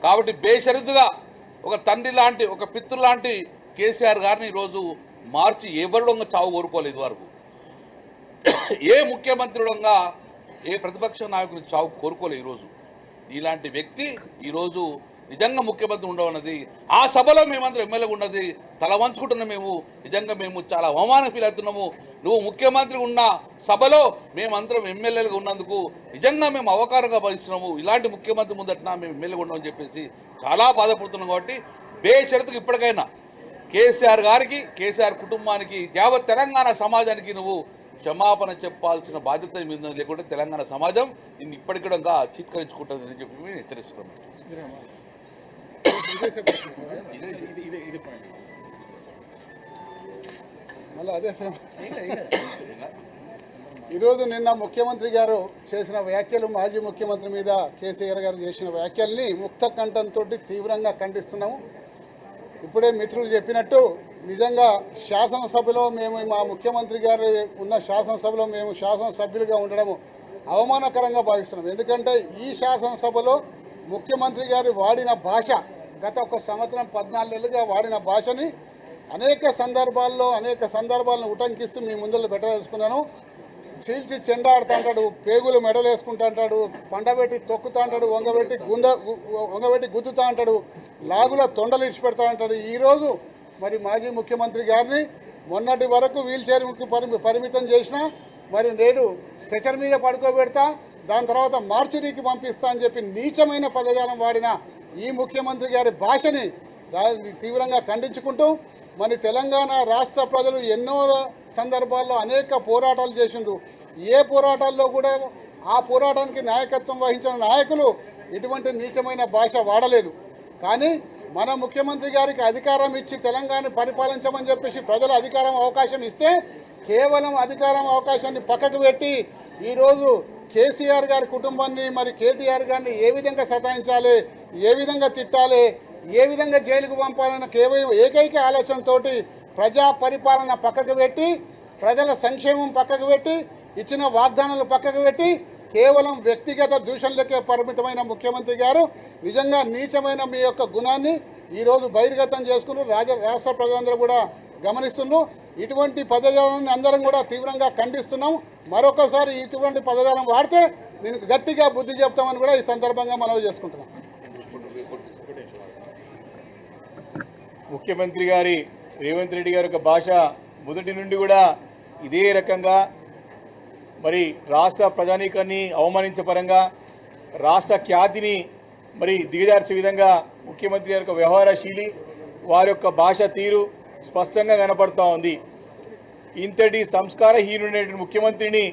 కాబట్టి బేషరతుగా ఒక తండ్రి లాంటి ఒక పితృ లాంటి కేసీఆర్ గారిని ఈరోజు మార్చి ఎవరిడంగా చావు కోరుకోలేదు వరకు. ఏ ముఖ్యమంత్రిడంగా ఏ ప్రతిపక్ష నాయకుని చావు కోరుకోలేదు. ఈరోజు ఇలాంటి వ్యక్తి ఈరోజు నిజంగా ముఖ్యమంత్రి ఉండవన్నది ఆ సభలో మేమందరం ఎమ్మెల్యేగా ఉన్నది తల వంచుకుంటున్నాం. నిజంగా మేము చాలా అవమానం ఫీల్ అవుతున్నాము. నువ్వు ముఖ్యమంత్రి ఉన్న సభలో మేమందరం ఎమ్మెల్యేలుగా ఉన్నందుకు నిజంగా మేము అవకారంగా భావిస్తున్నాము. ఇలాంటి ముఖ్యమంత్రి ముందట మేము ఎమ్మెల్యేగా ఉన్నామని చెప్పేసి చాలా బాధపడుతున్నాం. కాబట్టి బేషరతుకు ఇప్పటికైనా కేసీఆర్ గారికి, కేసీఆర్ కుటుంబానికి, యావత్ తెలంగాణ సమాజానికి నువ్వు క్షమాపణ చెప్పాల్సిన బాధ్యత మీద, లేకుంటే తెలంగాణ సమాజం నిన్ను ఇప్పటికీ చిత్కరించుకుంటుంది అని చెప్పి మేము హెచ్చరిస్తున్నాం. ఈరోజు నిన్న ముఖ్యమంత్రి గారు చేసిన వ్యాఖ్యలు, మాజీ ముఖ్యమంత్రి మీద కేసీఆర్ గారు చేసిన వ్యాఖ్యల్ని ముక్త కంఠంతో తీవ్రంగా ఖండిస్తున్నాము. ఇప్పుడే మిత్రులు చెప్పినట్టు నిజంగా శాసనసభలో మేము, మా ముఖ్యమంత్రి గారు ఉన్న శాసనసభలో మేము శాసనసభ్యులుగా ఉండడము అవమానకరంగా భావిస్తున్నాం. ఎందుకంటే ఈ శాసనసభలో ముఖ్యమంత్రి గారు వాడిన భాష, గత ఒక సంవత్సరం 14 నెలలుగా వాడిన భాషని అనేక సందర్భాలను ఉటంకిస్తూ మీ ముందర పెట్టదలుచుకున్నాను. చీల్చి చెండాడుతూ అంటాడు, పేగులు మెడలు వేసుకుంటూ అంటాడు, పండబెట్టి తొక్కుతూ అంటాడు, వంగబెట్టి గుద్దుతూ అంటాడు, లాగుల తొండలు ఇడిచిపెడతా అంటాడు. ఈరోజు మరి మాజీ ముఖ్యమంత్రి గారిని మొన్నటి వరకు వీల్ చైర్కి పరిమితం చేసినా మరి నేడు స్ట్రెచర్ మీద పడుకోబెడతా, దాని తర్వాత మార్చురీకి పంపిస్తా అని చెప్పి నీచమైన పదజాలం వాడిన ఈ ముఖ్యమంత్రి గారి భాషని తీవ్రంగా ఖండించుకుంటూ, మరి తెలంగాణ రాష్ట్ర ప్రజలు ఎన్నో సందర్భాల్లో అనేక పోరాటాలు చేసిండ్రు. ఏ పోరాటాల్లో కూడా ఆ పోరాటానికి నాయకత్వం వహించిన నాయకులు ఇటువంటి నీచమైన భాష వాడలేదు. కానీ మన ముఖ్యమంత్రి గారికి అధికారం ఇచ్చి తెలంగాణ పరిపాలించమని చెప్పేసి ప్రజలు అవకాశం ఇస్తే కేవలం అవకాశాన్ని పక్కకు పెట్టి ఈరోజు కేసీఆర్ గారి కుటుంబాన్ని, మరి కేటీఆర్ గారిని ఏ విధంగా సతాయించాలి, ఏ విధంగా తిట్టాలి, ఏ విధంగా జైలుకు పంపాలన్న ఏకైక ఆలోచనతో ప్రజా పరిపాలన పక్కకు పెట్టి, ప్రజల సంక్షేమం పక్కకు పెట్టి, ఇచ్చిన వాగ్దానాలు పక్కకు పెట్టి కేవలం వ్యక్తిగత దూషణలకే పరిమితమైన ముఖ్యమంత్రి గారు నిజంగా నీచమైన మీ యొక్క గుణాన్ని ఈరోజు బహిర్గతం చేసుకుని రాష్ట్ర ప్రజలందరూ కూడా గమనిస్తున్నారు. ఇటువంటి పదజాలాన్ని అందరం కూడా తీవ్రంగా ఖండిస్తున్నాం. మరొకసారి ఇటువంటి పదజాలం వాడితే దీనికి గట్టిగా బుద్ధి చెప్తామని కూడా ఈ సందర్భంగా మనవి చేసుకుంటున్నాం. ముఖ్యమంత్రి గారి రేవంత్ రెడ్డి గారి యొక్క భాష మొదటి నుండి కూడా ఇదే రకంగా మరి రాష్ట్ర ప్రజానీకాన్ని అవమానించే పరంగా, రాష్ట్ర ఖ్యాతిని మరి దిగజార్చే విధంగా ముఖ్యమంత్రి గారి యొక్క వ్యవహారశీలి, వారి యొక్క భాష తీరు స్పష్టంగా కనపడుతూ ఉంది. ఇంతటి సంస్కారహీనుడైన ముఖ్యమంత్రిని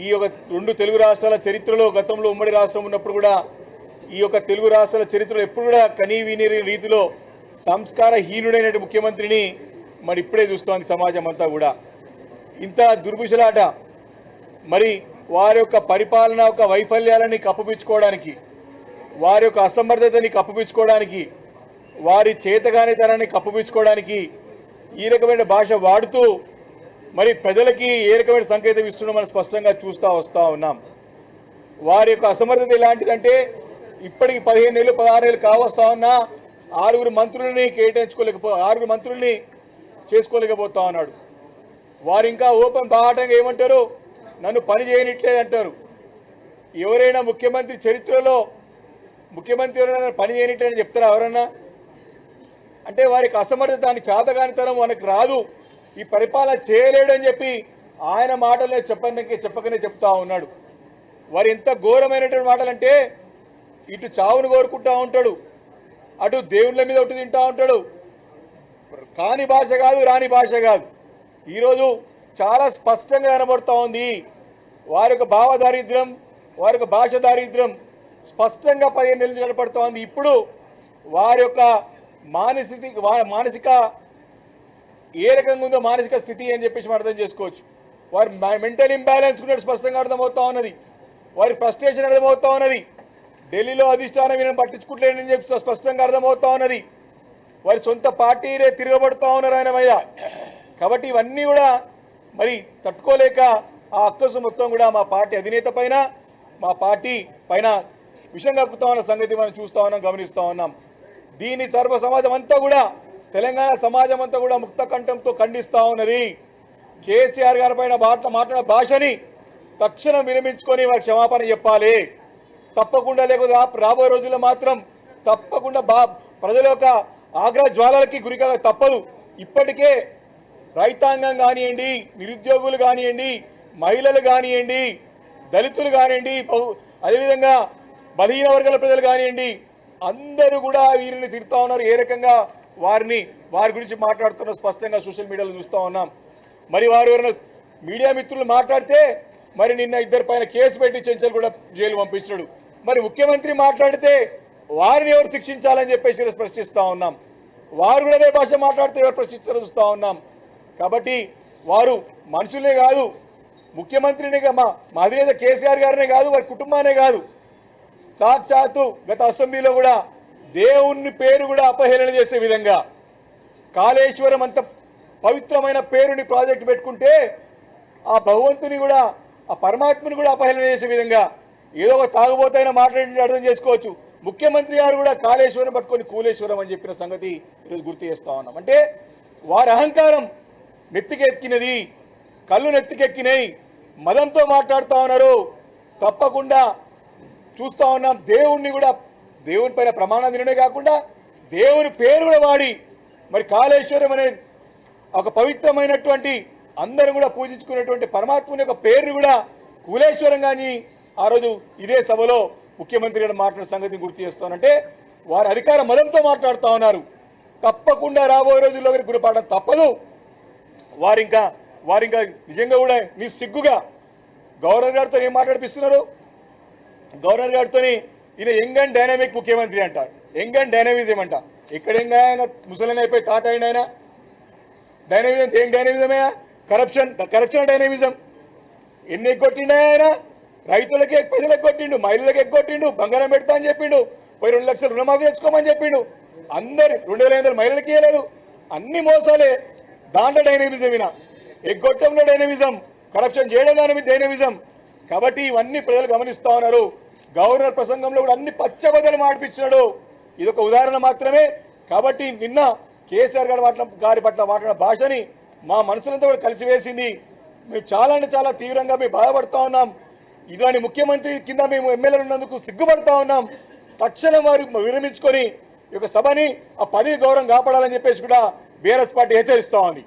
ఈ యొక్క 2 తెలుగు రాష్ట్రాల చరిత్రలో, గతంలో ఉమ్మడి రాష్ట్రం ఉన్నప్పుడు కూడా ఈ యొక్క తెలుగు రాష్ట్రాల చరిత్రలో ఎప్పుడు కూడా కనీవిని రీతిలో సంస్కారహీనుడైన ముఖ్యమంత్రిని మరి ఇప్పుడే చూస్తోంది సమాజం అంతా కూడా. ఇంత దుర్భుషలాట, మరి వారి యొక్క పరిపాలన యొక్క వైఫల్యాలని కప్పిపుచ్చుకోవడానికి, వారి యొక్క అసమర్థతని కప్పిపుచ్చుకోవడానికి, వారి చేతగానితనాన్ని కప్పిపుచ్చుకోవడానికి ఈ రకమైన భాష వాడుతూ మరి ప్రజలకి ఏ రకమైన సంకేతం ఇస్తున్నాం మనం స్పష్టంగా వస్తూ ఉన్నాం. వారి యొక్క అసమర్థత ఎలాంటిదంటే, ఇప్పటికి 15 నెలలు 16 నెలలు కావస్తా ఉన్నా 6 మంత్రులని చేసుకోలేకపోతా ఉన్నాడు. వారు ఇంకా ఓపెన్ బాహాటంగా ఏమంటారు, నన్ను పని చేయనిట్లేదు అంటారు. ఎవరైనా ముఖ్యమంత్రి చరిత్రలో ముఖ్యమంత్రి ఎవరైనా పని చేయనిట్లేదని చెప్తారా ఎవరన్నా? అంటే వారికి అసమర్థత, దాని చేతగానితనం మనకు రాదు, ఈ పరిపాలన చేయలేడని చెప్పి ఆయన మాటలే చెప్పకనే చెప్తా ఉన్నాడు. వారు ఎంత ఘోరమైనటువంటి మాటలంటే, ఇటు చావును కోరుకుంటా ఉంటాడు, అటు దేవుళ్ళ మీద ఒట్టు తింటా ఉంటాడు. కాని భాష కాదు, రాని భాష కాదు. ఈరోజు చాలా స్పష్టంగా కనబడుతూ ఉంది వారి యొక్క భావ దారిద్ర్యం, వారి యొక్క భాష దారిద్ర్యం స్పష్టంగా 15 నెలలు కనపడుతూ ఉంది. ఇప్పుడు వారి యొక్క మానసిక ఏ రకంగా ఉందో మానసిక స్థితి అని చెప్పేసి మనం అర్థం చేసుకోవచ్చు. వారి మెంటల్ ఇంబ్యాలెన్స్ కూడా స్పష్టంగా అర్థమవుతా ఉన్నది, వారి ఫ్రస్ట్రేషన్ అర్థమవుతా ఉన్నది, ఢిల్లీలో అధిష్టానం ఈయన పట్టించుకుంటలేదని చెప్పి స్పష్టంగా అర్థమవుతా ఉన్నది, వారి సొంత పార్టీలే తిరగబడుతూ ఉన్నారు ఆయన మీద. కాబట్టి ఇవన్నీ కూడా మరి తట్టుకోలేక ఆ అక్కసు మొత్తం కూడా మా పార్టీ అధినేత పైన, మా పార్టీ పైన విషయం కక్కుతా ఉన్న సంగతి మనం చూస్తూ ఉన్నాం, గమనిస్తూ ఉన్నాం. దీని సర్వ సమాజం అంతా కూడా, తెలంగాణ సమాజం అంతా కూడా ముక్త కంఠంతో ఖండిస్తూ ఉన్నది. కేసీఆర్ గారి పైన మాట్లాడిన భాషని తక్షణం విరమించుకొని వారికి క్షమాపణ చెప్పాలి తప్పకుండా. లేకపోతే రాబోయే రోజుల్లో మాత్రం తప్పకుండా ప్రజల యొక్క ఆగ్రహ జ్వాలలకి గురికాక తప్పదు. ఇప్పటికే రైతాంగం కానివ్వండి, నిరుద్యోగులు కానివ్వండి, మహిళలు కానివ్వండి, దళితులు కానివ్వండి, అదేవిధంగా బలహీన వర్గాల ప్రజలు కానివ్వండి, అందరూ కూడా వీరిని తిడుతూ ఉన్నారు. ఏ రకంగా వారి గురించి మాట్లాడుతున్న స్పష్టంగా సోషల్ మీడియాలో చూస్తూ ఉన్నాం. మరి వారు ఎవరైనా మీడియా మిత్రులు మాట్లాడితే మరి నిన్న ఇద్దరి పైన కేసు పెట్టి చెంచల్ కూడా జైలు పంపించాడు. మరి ముఖ్యమంత్రి మాట్లాడితే వారిని ఎవరు శిక్షించాలని చెప్పేసి ప్రశ్నిస్తూ ఉన్నాం. వారు కూడా అదే భాష మాట్లాడితే ఎవరు ప్రశ్నించాలో చూస్తూ ఉన్నాం. కాబట్టి వారు మనుషులే కాదు, ముఖ్యమంత్రిని మా అధినేత కేసీఆర్ గారినే కాదు, వారి కుటుంబానే కాదు, సాక్షాత్తు గత అసెంబ్లీలో కూడా దేవుని పేరు కూడా అపహేళన చేసే విధంగా, కాళేశ్వరం అంత పవిత్రమైన పేరుని ప్రాజెక్టు పెట్టుకుంటే ఆ భగవంతుని కూడా, ఆ పరమాత్మని కూడా అపహేళన చేసే విధంగా ఏదో ఒక తాగుబోతైనా మాట్లాడి అర్థం చేసుకోవచ్చు. ముఖ్యమంత్రి గారు కూడా కాళేశ్వరం పట్టుకొని కూలేశ్వరం అని చెప్పిన సంగతి ఈరోజు గుర్తు చేస్తూ ఉన్నాం. అంటే వారి అహంకారం నెత్తికెక్కినది, కళ్ళు నెత్తికెక్కినాయి, మదంతో మాట్లాడుతూ ఉన్నారు. తప్పకుండా చూస్తూ ఉన్నాం. దేవుణ్ణి కూడా, దేవుని పైన ప్రమాణం తినడే కాకుండా దేవుని పేరు కూడా వాడి మరి కాళేశ్వరం అనే ఒక పవిత్రమైనటువంటి అందరూ కూడా పూజించుకునేటువంటి పరమాత్మని యొక్క పేరుని కూడా కూలేశ్వరం కానీ ఆ రోజు ఇదే సభలో ముఖ్యమంత్రి గారు మాట్లాడిన సంగతిని గుర్తు చేస్తానంటే వారి అధికార మదంతో మాట్లాడుతూ ఉన్నారు. తప్పకుండా రాబోయే రోజుల్లో గురిపడడం తప్పదు. వారింకా నిజంగా కూడా మీ సిగ్గుగా గవర్నర్ గారితో ఏం మాట్లాడిపిస్తున్నారు? గవర్నర్ గారితో ఈయన యంగ్ అండ్ డైనామిక్ ముఖ్యమంత్రి అంట, యంగ్ అండ్ డైనమిజం అంట. ఇక్కడ ముసలిని అయిపోయి తాత అయిన ఆయన డైనమిజం ఏం డైనమిజమే? Corruption dynamism. ఎన్ని ఎగ్గొట్టిండు ఆయన? రైతులకి ప్రజలకు ఎగ్గొట్టిండు, మహిళలకు ఎగ్గొట్టిండు, బంగారం పెడతా అని చెప్పిండు, పోయి 2 లక్షలు రుణమాఫీ తెచ్చుకోమని చెప్పిండు. అందరు 2500 మహిళలకి ఇవ్వలేదు. అన్ని మోసాలే. దాంట్లో డైనమిజం వినా, ఎగ్గొట్టంలో డైనమిజం, కరప్షన్ చేయడం దాని డైనమిజం. కాబట్టి ఇవన్నీ ప్రజలు గమనిస్తూ ఉన్నారు. గవర్నర్ ప్రసంగంలో కూడా అన్ని పచ్చబద్దలు మాడిపించినాడు. ఇదొక ఉదాహరణ మాత్రమే. కాబట్టి నిన్న కేసీఆర్ గారి పట్ల మాట్లాడిన భాషని మా మనసులంతా కూడా కలిసివేసింది. మేము చాలా అంటే చాలా తీవ్రంగా మేము బాధపడుతూ ఉన్నాం. ఇలాంటి ముఖ్యమంత్రి కింద మేము ఎమ్మెల్యేలు ఉన్నందుకు సిగ్గుపడుతూ ఉన్నాం. తక్షణం వారు విరమించుకొని ఈ యొక్క సభని ఆ పదవి గౌరవం కాపాడాలని చెప్పేసి కూడా బీఆర్ఎస్ పార్టీ హెచ్చరిస్తూ ఉంది.